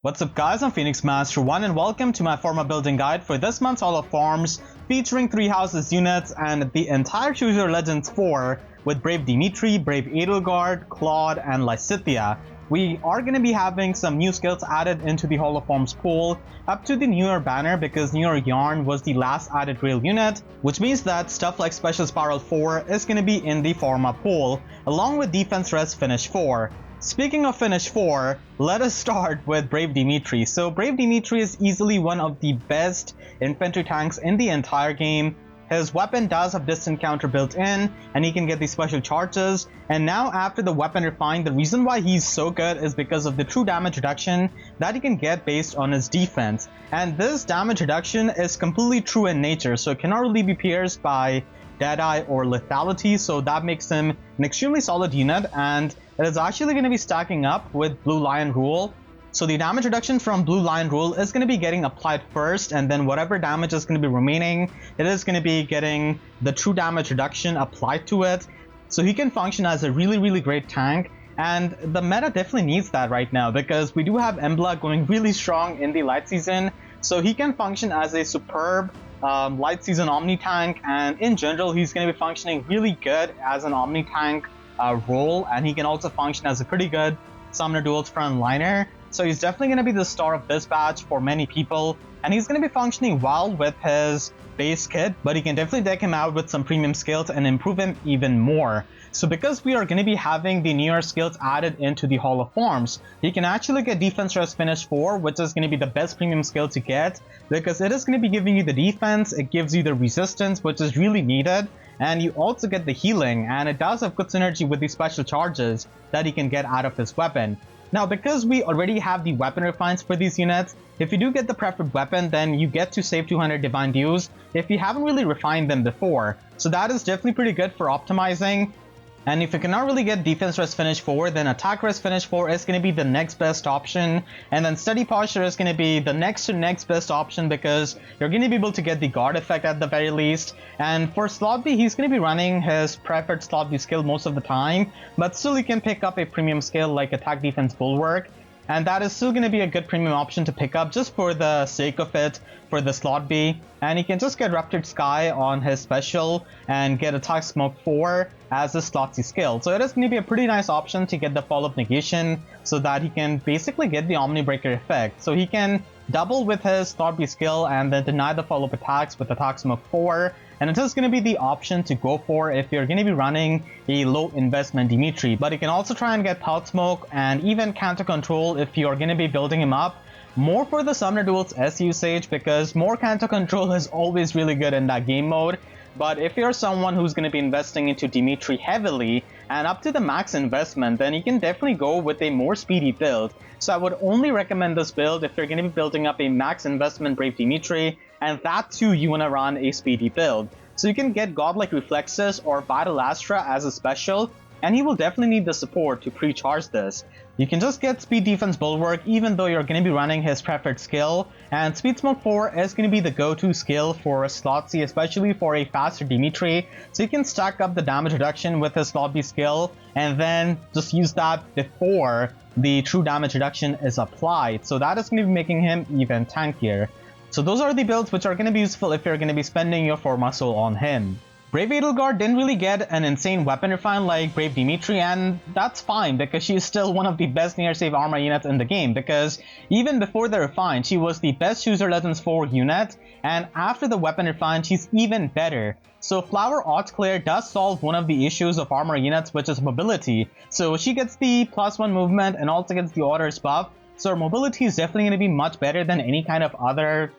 What's up guys, I'm Phoenix Master 1 and welcome to my Forma building guide for this month's Hall of Forms featuring Three Houses units and the entire Choose Your Legends 4 with Brave Dimitri, Brave Edelgard, Claude, and Lysithea. We are going to be having some new skills added into the Hall of Forms pool up to the newer banner because newer Yarn was the last added rail unit, which means that stuff like Special Spiral 4 is going to be in the Forma pool along with Defense Rest Finish 4. Speaking of Finish 4, let us start with Brave Dimitri. So Brave Dimitri is easily one of the best infantry tanks in the entire game. His weapon does have distant counter built in, and he can get these special charges. And now after the weapon refined, the reason why he's so good is because of the true damage reduction that he can get based on his defense. And this damage reduction is completely true in nature, so it cannot really be pierced by Deadeye or Lethality, so that makes him an extremely solid unit, and it is actually going to be stacking up with Blue Lion Rule. So the damage reduction from Blue Lion Rule is going to be getting applied first, and then whatever damage is going to be remaining, it is going to be getting the true damage reduction applied to it. So he can function as a really great tank, and the meta definitely needs that right now because we do have Embla going really strong in the light season, so he can function as a superb light season Omni tank, and in general he's going to be functioning really good as an Omni tank role, and he can also function as a pretty good Summoner Duels frontliner. So he's definitely going to be the star of this batch for many people, and he's going to be functioning well with his base kit, but he can definitely deck him out with some premium skills and improve him even more. So because we are going to be having the newer skills added into the Hall of Forms, he can actually get Defense Rest Finish 4, which is going to be the best premium skill to get because it is going to be giving you the defense, it gives you the resistance, which is really needed, and you also get the healing, and it does have good synergy with the special charges that he can get out of his weapon. Now, because we already have the weapon refines for these units, if you do get the preferred weapon, then you get to save 200 Divine Dues if you haven't really refined them before. So that is definitely pretty good for optimizing. And if you cannot really get Defense Rest Finish 4, then Attack Rest Finish 4 is going to be the next best option. And then Steady Posture is going to be the next to next best option because you're going to be able to get the guard effect at the very least. And for Slot B, he's going to be running his preferred Slot B skill most of the time, but still you can pick up a premium skill like Attack Defense Bulwark. And that is still going to be a good premium option to pick up just for the sake of it for the Slot B. And he can just get Ruptured Sky on his special and get Attack Smoke 4 as a Slot C skill. So it is going to be a pretty nice option to get the Follow-Up Negation so that he can basically get the Omni Breaker effect. So he can double with his Slot B skill and then deny the follow-up attacks with Attack Smoke 4. And it is going to be the option to go for if you're going to be running a low investment Dimitri. But you can also try and get Pulse Smoke and even Counter Control if you're going to be building him up more for the Summoner Duels S usage, because more Counter Control is always really good in that game mode. But if you're someone who's going to be investing into Dimitri heavily and up to the max investment, then you can definitely go with a more speedy build. So I would only recommend this build if you're going to be building up a max investment Brave Dimitri, and that too you want to run a speedy build. So you can get Godlike Reflexes or Vital Astra as a special, and he will definitely need the support to pre-charge this. You can just get Speed Defense Bulwark even though you're going to be running his preferred skill, and Speed Smoke 4 is going to be the go-to skill for a Slot C, especially for a faster Dimitri, so you can stack up the damage reduction with his Slot B skill and then just use that before the true damage reduction is applied, so that is going to be making him even tankier. So those are the builds which are going to be useful if you're going to be spending your Forma Soul on him. Brave Edelgard didn't really get an insane weapon refine like Brave Dimitri, and that's fine because she is still one of the best near save armor units in the game, because even before the refine she was the best Choose Your Legends 4 unit, and after the weapon refine she's even better. So Flower Odds Clear does solve one of the issues of armor units, which is mobility. So she gets the +1 movement and also gets the orders buff. So her mobility is definitely going to be much better than any kind of other,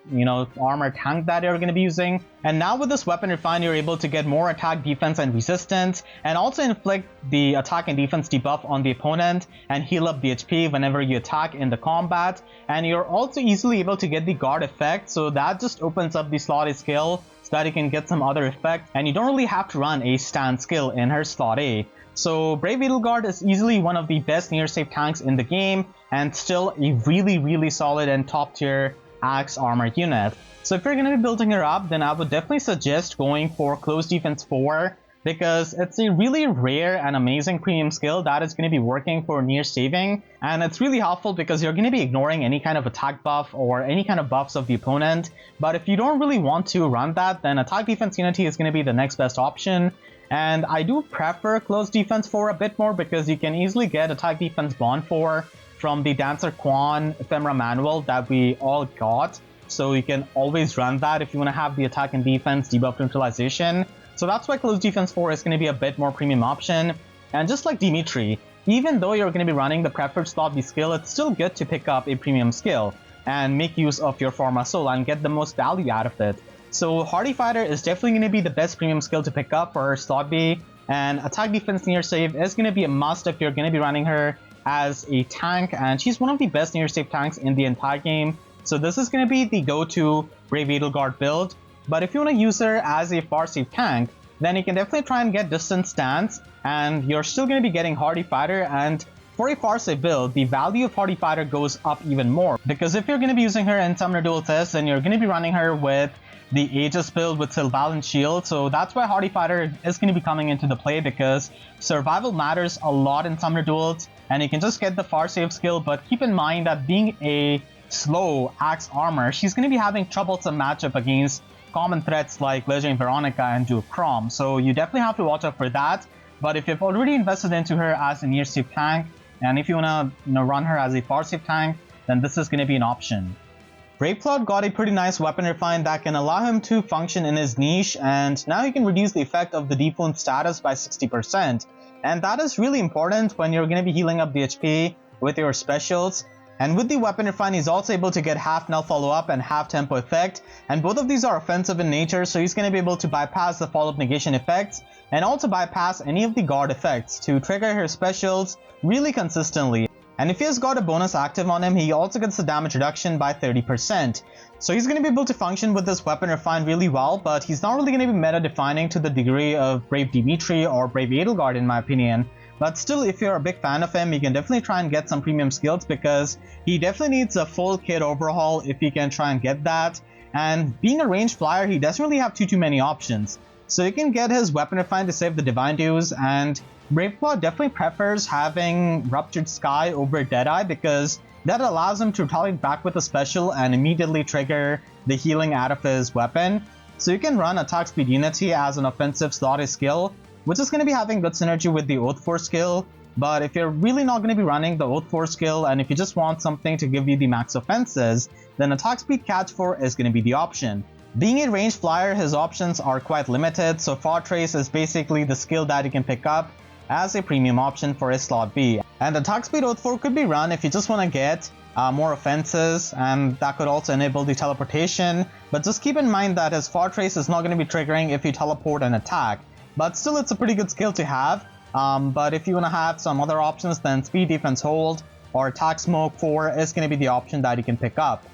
armor tank that you're going to be using. And now with this weapon refine, you're able to get more attack, defense, and resistance, and also inflict the attack and defense debuff on the opponent and heal up the HP whenever you attack in the combat. And you're also easily able to get the guard effect, so that just opens up the Slot A skill so that you can get some other effect, and you don't really have to run a stand skill in her Slot A. So Brave Edelgard is easily one of the best near save tanks in the game, and still a really solid and top tier axe armor unit. So if you're going to be building her up, then I would definitely suggest going for Close Defense 4 because it's a really rare and amazing premium skill that is going to be working for near saving, and it's really helpful because you're going to be ignoring any kind of attack buff or any kind of buffs of the opponent. But if you don't really want to run that, then attack defense unity is going to be the next best option. And I do prefer close defense 4 a bit more because you can easily get attack defense bond 4 from the Dancer Quan ephemera manual that we all got. So you can always run that if you want to have the attack and defense debuff neutralization. So that's why close defense 4 is going to be a bit more premium option. And just like Dimitri, even though you're going to be running the preferred slot B skill, it's still good to pick up a premium skill and make use of your Forma Soul and get the most value out of it. So Hardy Fighter is definitely going to be the best premium skill to pick up for slot B, and attack defense near save is going to be a must if you're going to be running her as a tank, and she's one of the best near save tanks in the entire game. So this is going to be the go-to Brave Edelgard build. But if you want to use her as a far save tank, then you can definitely try and get distance stance, and you're still going to be getting Hardy Fighter. And for a far save build, the value of Hardy Fighter goes up even more, because if you're going to be using her in Summoner Duel tests, then you're going to be running her with the Aegis build with Sylvalan Shield. So that's why Hardy Fighter is going to be coming into the play, because survival matters a lot in Summoner Duels, and you can just get the far save skill. But keep in mind that being a slow Axe Armor, she's going to be having troublesome matchup against common threats like Legendary Veronica and Duke Crom. So you definitely have to watch out for that. But if you've already invested into her as a near save tank, and if you want to run her as a far save tank, then this is going to be an option. Brave Claude got a pretty nice weapon refine that can allow him to function in his niche, and now he can reduce the effect of the deep wound status by 60%. And that is really important when you're going to be healing up the HP with your specials. And with the weapon refine, he's also able to get half null follow up and half tempo effect, and both of these are offensive in nature, so he's going to be able to bypass the follow up negation effects and also bypass any of the guard effects to trigger his specials really consistently. And if he has got a bonus active on him, he also gets the damage reduction by 30%. So he's going to be able to function with this weapon refine really well, but he's not really going to be meta defining to the degree of Brave Dimitri or Brave Edelgard in my opinion. But still, if you're a big fan of him, you can definitely try and get some premium skills, because he definitely needs a full kit overhaul if you can try and get that. And being a ranged flyer, he doesn't really have too many options. So you can get his weapon refine to save the Divine Dews, and Brave Claude definitely prefers having Ruptured Sky over Deadeye, because that allows him to retaliate back with a special and immediately trigger the healing out of his weapon. So you can run Attack Speed Unity as an offensive slot A skill, which is going to be having good synergy with the Oath 4 skill. But if you're really not going to be running the Oath 4 skill, and if you just want something to give you the max offenses, then Attack Speed Catch 4 is going to be the option. Being a ranged flyer, his options are quite limited, so Far Trace is basically the skill that you can pick up as a premium option for his slot B. And Attack Speed Oath 4 could be run if you just want to get more offenses, and that could also enable the teleportation. But just keep in mind that his Far Trace is not going to be triggering if you teleport an attack. But still, it's a pretty good skill to have. But if you want to have some other options, then Speed Defense Hold or Attack Smoke 4 is going to be the option that you can pick up.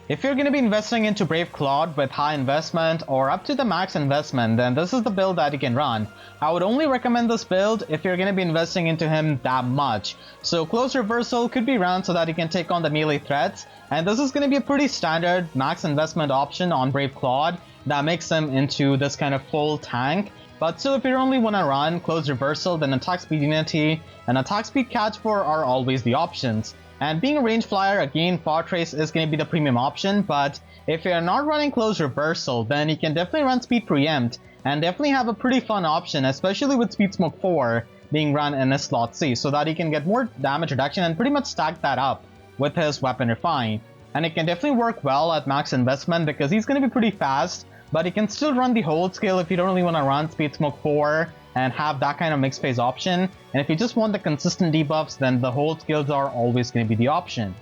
If you're going to be investing into Brave Claude with high investment or up to the max investment, then this is the build that you can run. I would only recommend this build if you're going to be investing into him that much. So Close Reversal could be run so that you can take on the melee threats, and this is going to be a pretty standard max investment option on Brave Claude that makes him into this kind of full tank. But still, if you only want to run Close Reversal, then Attack Speed Unity and Attack Speed Catch 4 are always the options. And being a range flyer, again, Far Trace is going to be the premium option, but if you're not running Close Reversal, then you can definitely run Speed Preempt and definitely have a pretty fun option, especially with Speed Smoke 4 being run in his slot C, so that he can get more damage reduction and pretty much stack that up with his weapon refine. And it can definitely work well at max investment because he's going to be pretty fast, but you can still run the hold skill if you don't really want to run Speed Smoke 4 and have that kind of mixed phase option. And if you just want the consistent debuffs, then the hold skills are always going to be the option.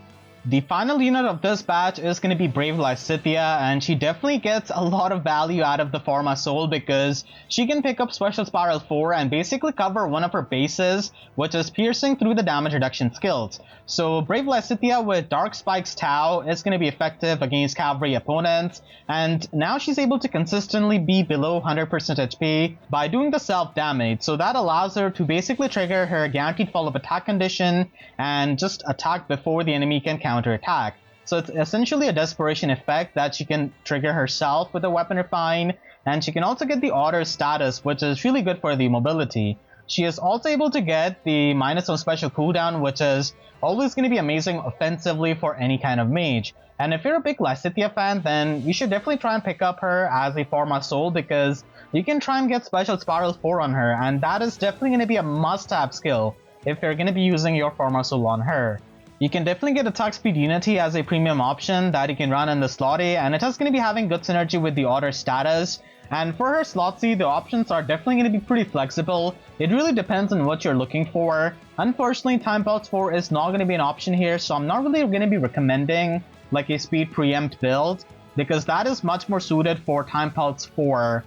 The final unit of this batch is going to be Brave Lysithea, and she definitely gets a lot of value out of the Forma Soul because she can pick up Special Spiral 4 and basically cover one of her bases, which is piercing through the damage reduction skills. So Brave Lysithea with Dark Spike's Tau is going to be effective against cavalry opponents, and now she's able to consistently be below 100% HP by doing the self damage, so that allows her to basically trigger her guaranteed follow-up attack condition and just attack before the enemy can counterattack. So it's essentially a desperation effect that she can trigger herself with a weapon refine, and she can also get the Otter status, which is really good for the mobility. She is also able to get the -1 special cooldown, which is always going to be amazing offensively for any kind of mage. And if you're a big Lysithea fan, then you should definitely try and pick up her as a Forma Soul, because you can try and get Special Spiral 4 on her, and that is definitely going to be a must-have skill if you're going to be using your Forma Soul on her. You can definitely get Attack Speed Unity as a premium option that you can run in the slot A, and it is going to be having good synergy with the Otter status. And for her slot C, the options are definitely going to be pretty flexible. It really depends on what you're looking for. Unfortunately, Time Pulse 4 is not going to be an option here, so I'm not really going to be recommending like a Speed Preempt build, because that is much more suited for Time Pulse 4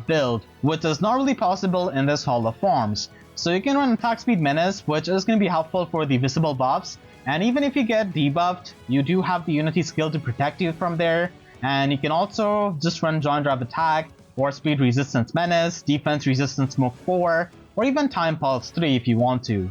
build, which is not really possible in this Hall of Forms. So you can run Attack Speed Menace, which is going to be helpful for the visible buffs, and even if you get debuffed, you do have the Unity skill to protect you from there. And you can also just run Joint Drive Attack, or Speed Resistance Menace, Defense Resistance Smoke 4, or even Time Pulse 3 if you want to.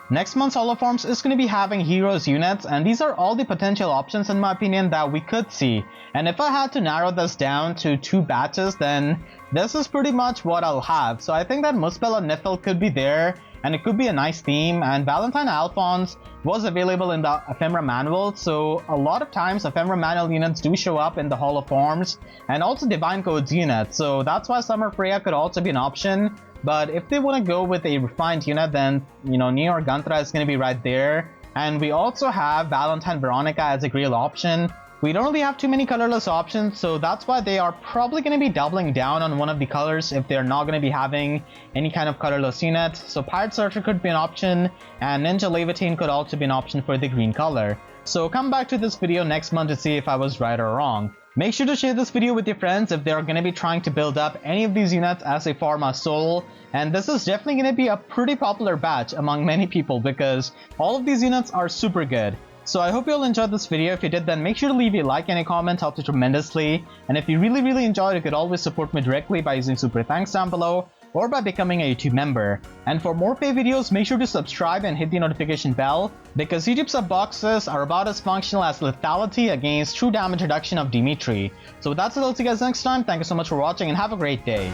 Next month's Hall of Forms is going to be having Heroes units, and these are all the potential options in my opinion that we could see. And if I had to narrow this down to 2 batches, then this is pretty much what I'll have. So I think that Muspel and Nifl could be there, and it could be a nice theme, and Valentine Alphonse was available in the Ephemera Manual, so a lot of times Ephemera Manual units do show up in the Hall of Forms, and also Divine Codes units, so that's why Summer Freya could also be an option. But if they want to go with a refined unit, then, you know, New York Guntra is going to be right there. And we also have Valentine Veronica as a Grail option. We don't really have too many colorless options, so that's why they are probably going to be doubling down on one of the colors if they're not going to be having any kind of colorless unit. So Pirate Searcher could be an option, and Ninja Levitine could also be an option for the green color. So come back to this video next month to see if I was right or wrong. Make sure to share this video with your friends if they're going to be trying to build up any of these units as a Forma Soul. And this is definitely going to be a pretty popular batch among many people, because all of these units are super good. So I hope you all enjoyed this video. If you did, then make sure to leave a like and a comment, helps you tremendously. And if you really enjoyed, you could always support me directly by using super thanks down below, or by becoming a YouTube member. And for more pay videos, make sure to subscribe and hit the notification bell, because YouTube sub boxes are about as functional as lethality against true damage reduction of Dimitri. So with that said, I'll see you guys next time. Thank you so much for watching and have a great day.